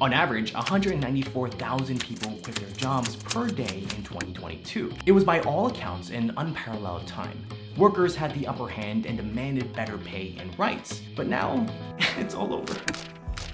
On average, 194,000 people quit their jobs per day in 2022. It was by all accounts an unparalleled time. Workers had the upper hand and demanded better pay and rights. But now, it's all over.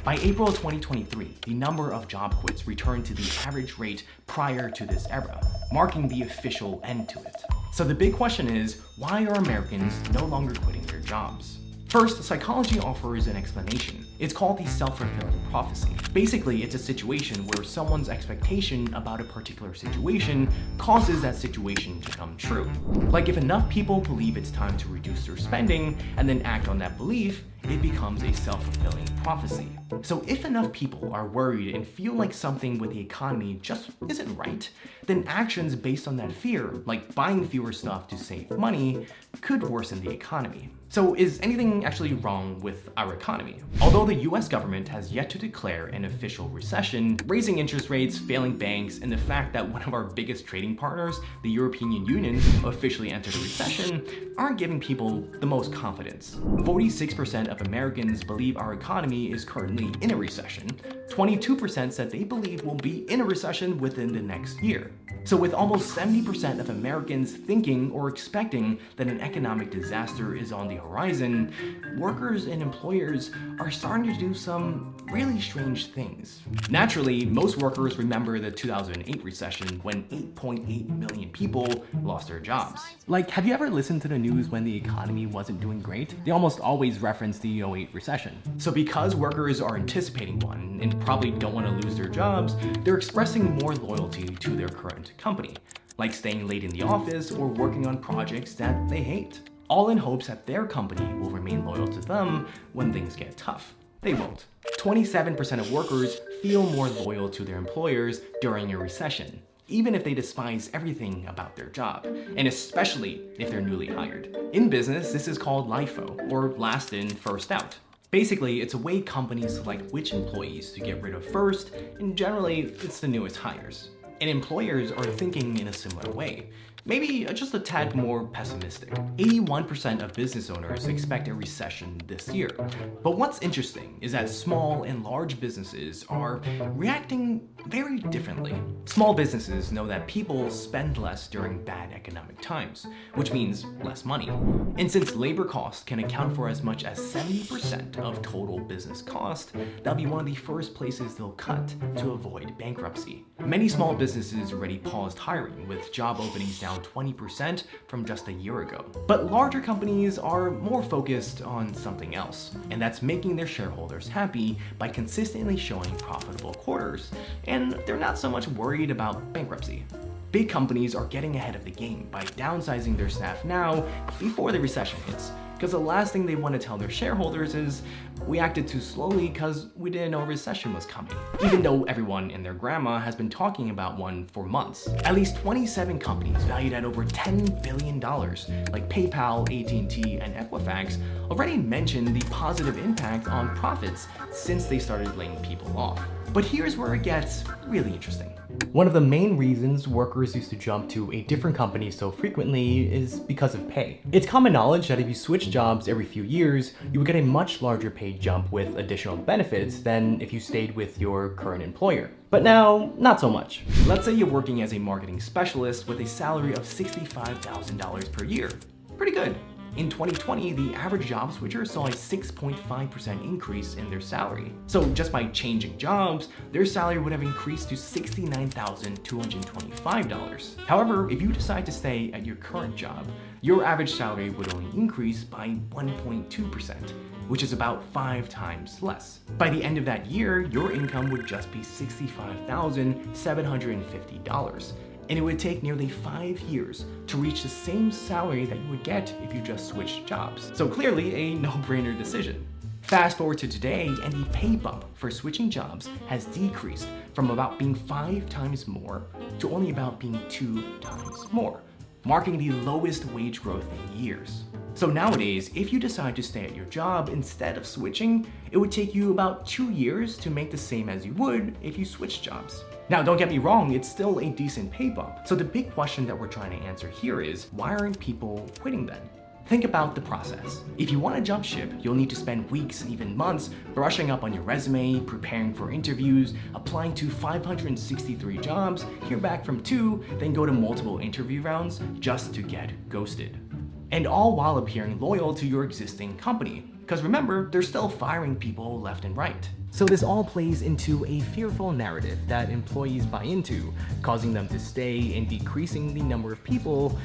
By April 2023, the number of job quits returned to the average rate prior to this era, marking the official end to it. So the big question is, why are Americans no longer quitting their jobs? First, psychology offers an explanation. It's called the self-fulfilling prophecy. Basically, it's a situation where someone's expectation about a particular situation causes that situation to come true. Like if enough people believe it's time to reduce their spending and then act on that belief, it becomes a self-fulfilling prophecy. So if enough people are worried and feel like something with the economy just isn't right, then actions based on that fear, like buying fewer stuff to save money, could worsen the economy. So is anything actually wrong with our economy? Although the US government has yet to declare an official recession, raising interest rates, failing banks, and the fact that one of our biggest trading partners, the European Union, officially entered a recession, aren't giving people the most confidence. 46% of Americans believe our economy is currently in a recession. 22% said they believe we'll be in a recession within the next year. So with almost 70% of Americans thinking or expecting that an economic disaster is on the horizon, workers and employers are starting to do some really strange things. Naturally, most workers remember the 2008 recession when 8.8 million people lost their jobs. Like, have you ever listened to the news when the economy wasn't doing great? They almost always reference the 2008 recession. So because workers are anticipating one and probably don't want to lose their jobs, they're expressing more loyalty to their current company, like staying late in the office or working on projects that they hate, all in hopes that their company will remain loyal to them when things get tough. They won't. 27% of workers feel more loyal to their employers during a recession, even if they despise everything about their job, and especially if they're newly hired. In business, this is called LIFO, or last in, first out. Basically, it's a way companies select which employees to get rid of first, and generally, it's the newest hires. And employers are thinking in a similar way, maybe just a tad more pessimistic. 81% of business owners expect a recession this year. But what's interesting is that small and large businesses are reacting very differently. Small businesses know that people spend less during bad economic times, which means less money. And since labor costs can account for as much as 70% of total business cost, that'll be one of the first places they'll cut to avoid bankruptcy. Many small businesses already paused hiring, with job openings down 20% from just a year ago. But larger companies are more focused on something else, and that's making their shareholders happy by consistently showing profitable quarters, and they're not so much worried about bankruptcy. Big companies are getting ahead of the game by downsizing their staff now before the recession hits, because the last thing they want to tell their shareholders is, we acted too slowly because we didn't know a recession was coming, even though everyone and their grandma has been talking about one for months. At least 27 companies valued at over $10 billion, like PayPal, AT&T, and Equifax, already mentioned the positive impact on profits since they started laying people off. But here's where it gets really interesting. One of the main reasons workers used to jump to a different company so frequently is because of pay. It's common knowledge that if you switch jobs every few years, you would get a much larger pay jump with additional benefits than if you stayed with your current employer. But now, not so much. Let's say you're working as a marketing specialist with a salary of $65,000 per year. Pretty good. In 2020, the average job switcher saw a 6.5% increase in their salary. So just by changing jobs, their salary would have increased to $69,225. However, if you decide to stay at your current job, your average salary would only increase by 1.2%, which is about 5 times less. By the end of that year, your income would just be $65,750. And it would take nearly 5 years to reach the same salary that you would get if you just switched jobs. So clearly a no-brainer decision. Fast forward to today, and the pay bump for switching jobs has decreased from about being 5 times more to only about being 2 times more, marking the lowest wage growth in years. So nowadays, if you decide to stay at your job instead of switching, it would take you about 2 years to make the same as you would if you switched jobs. Now, don't get me wrong, it's still a decent pay bump. So the big question that we're trying to answer here is, why aren't people quitting then? Think about the process. If you want to jump ship, you'll need to spend weeks and even months brushing up on your resume, preparing for interviews, applying to 563 jobs, hear back from 2, then go to multiple interview rounds just to get ghosted. And all while appearing loyal to your existing company. Because remember, they're still firing people left and right. So this all plays into a fearful narrative that employees buy into, causing them to stay and decreasing the number of people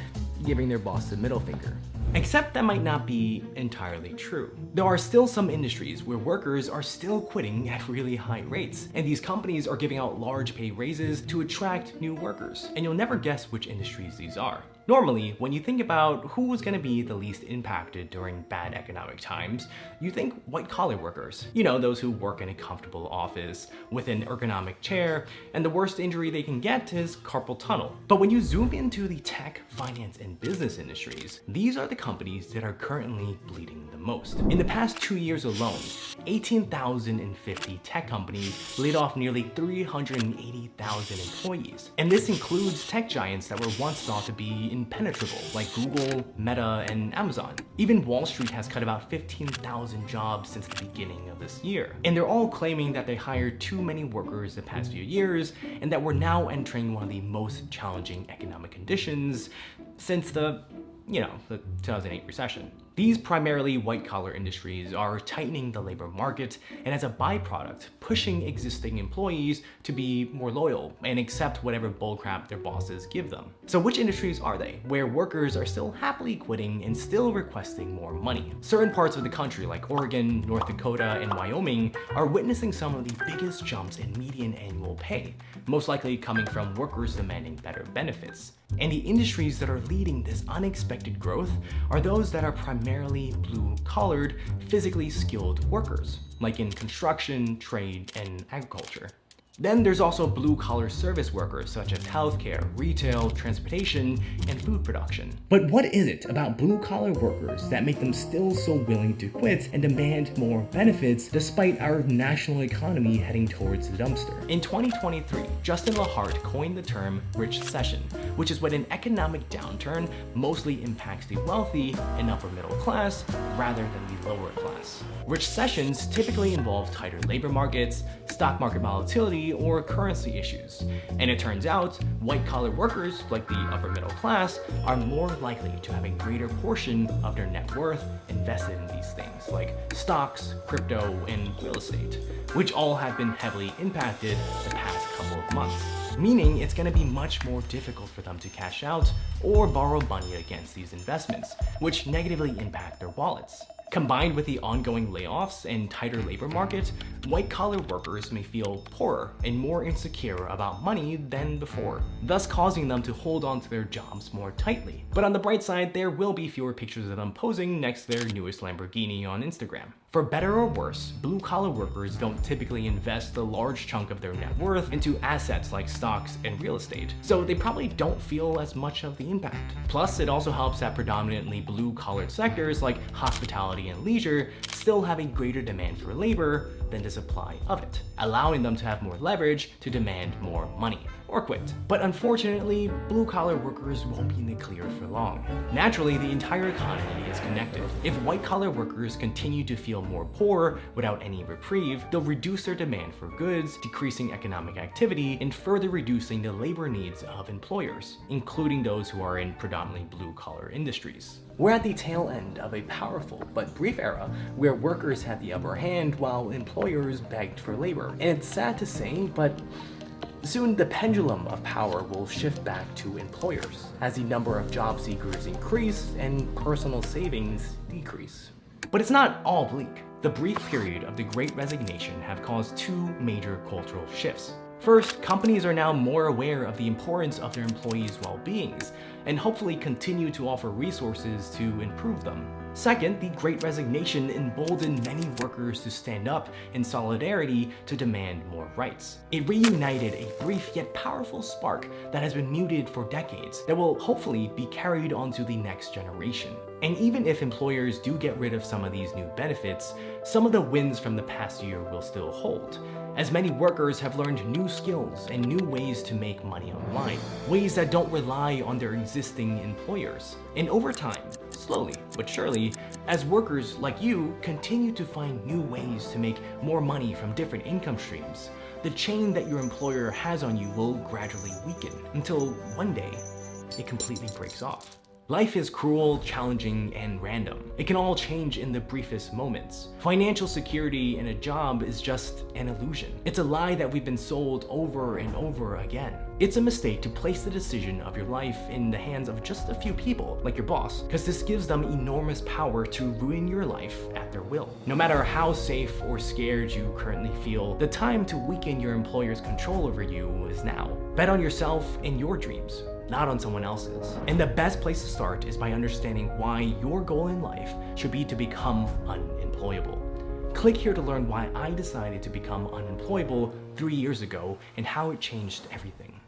giving their boss the middle finger. Except that might not be entirely true. There are still some industries where workers are still quitting at really high rates, and these companies are giving out large pay raises to attract new workers. And you'll never guess which industries these are. Normally, when you think about who is going to be the least impacted during bad economic times, you think white-collar workers. You know, those who work in a comfortable office with an ergonomic chair, and the worst injury they can get is carpal tunnel. But when you zoom into the tech, finance, and business industries, these are the companies that are currently bleeding the most. In the past 2 years alone, 18,050 tech companies laid off nearly 380,000 employees. And this includes tech giants that were once thought to be impenetrable, like Google, Meta, and Amazon. Even Wall Street has cut about 15,000 jobs since the beginning of this year. And they're all claiming that they hired too many workers the past few years, and that we're now entering one of the most challenging economic conditions since the 2008 recession. These primarily white-collar industries are tightening the labor market, and as a byproduct, pushing existing employees to be more loyal and accept whatever bullcrap their bosses give them. So which industries are they, where workers are still happily quitting and still requesting more money? Certain parts of the country, like Oregon, North Dakota, and Wyoming, are witnessing some of the biggest jumps in median annual pay, most likely coming from workers demanding better benefits. And the industries that are leading this unexpected growth are those that are primarily blue-collared, physically skilled workers, like in construction, trade, and agriculture. Then there's also blue-collar service workers such as healthcare, retail, transportation, and food production. But what is it about blue-collar workers that make them still so willing to quit and demand more benefits despite our national economy heading towards the dumpster? In 2023, Justin Lahart coined the term recession, which is when an economic downturn mostly impacts the wealthy and upper middle class rather than the lower class. Recessions typically involve tighter labor markets, stock market volatility, or currency issues. And it turns out, white-collar workers, like the upper middle class, are more likely to have a greater portion of their net worth invested in these things, like stocks, crypto, and real estate, which all have been heavily impacted the past couple of months. Meaning it's going to be much more difficult for them to cash out or borrow money against these investments, which negatively impact their wallets. Combined with the ongoing layoffs and tighter labor market, white-collar workers may feel poorer and more insecure about money than before, thus causing them to hold on to their jobs more tightly. But on the bright side, there will be fewer pictures of them posing next to their newest Lamborghini on Instagram. For better or worse, blue-collar workers don't typically invest a large chunk of their net worth into assets like stocks and real estate, so they probably don't feel as much of the impact. Plus, it also helps that predominantly blue-collared sectors like hospitality and leisure still have a greater demand for labor than the supply of it, allowing them to have more leverage to demand more money or quit. But unfortunately, blue-collar workers won't be in the clear for long. Naturally, the entire economy is connected. If white-collar workers continue to feel more poor without any reprieve, they'll reduce their demand for goods, decreasing economic activity, and further reducing the labor needs of employers, including those who are in predominantly blue-collar industries. We're at the tail end of a powerful but brief era where workers had the upper hand while employers begged for labor. And it's sad to say, but soon the pendulum of power will shift back to employers as the number of job seekers increase and personal savings decrease. But it's not all bleak. The brief period of the Great Resignation have caused two major cultural shifts. First, companies are now more aware of the importance of their employees' well-beings and hopefully continue to offer resources to improve them. Second, the Great Resignation emboldened many workers to stand up in solidarity to demand more rights. It reunited a brief yet powerful spark that has been muted for decades that will hopefully be carried onto the next generation. And even if employers do get rid of some of these new benefits, some of the wins from the past year will still hold, as many workers have learned new skills and new ways to make money online, ways that don't rely on their existing employers. And over time, slowly but surely, as workers like you continue to find new ways to make more money from different income streams, the chain that your employer has on you will gradually weaken until one day it completely breaks off. Life is cruel, challenging, and random. It can all change in the briefest moments. Financial security in a job is just an illusion. It's a lie that we've been sold over and over again. It's a mistake to place the decision of your life in the hands of just a few people, like your boss, because this gives them enormous power to ruin your life at their will. No matter how safe or scared you currently feel, the time to weaken your employer's control over you is now. Bet on yourself and your dreams, not on someone else's. And the best place to start is by understanding why your goal in life should be to become unemployable. Click here to learn why I decided to become unemployable 3 years ago and how it changed everything.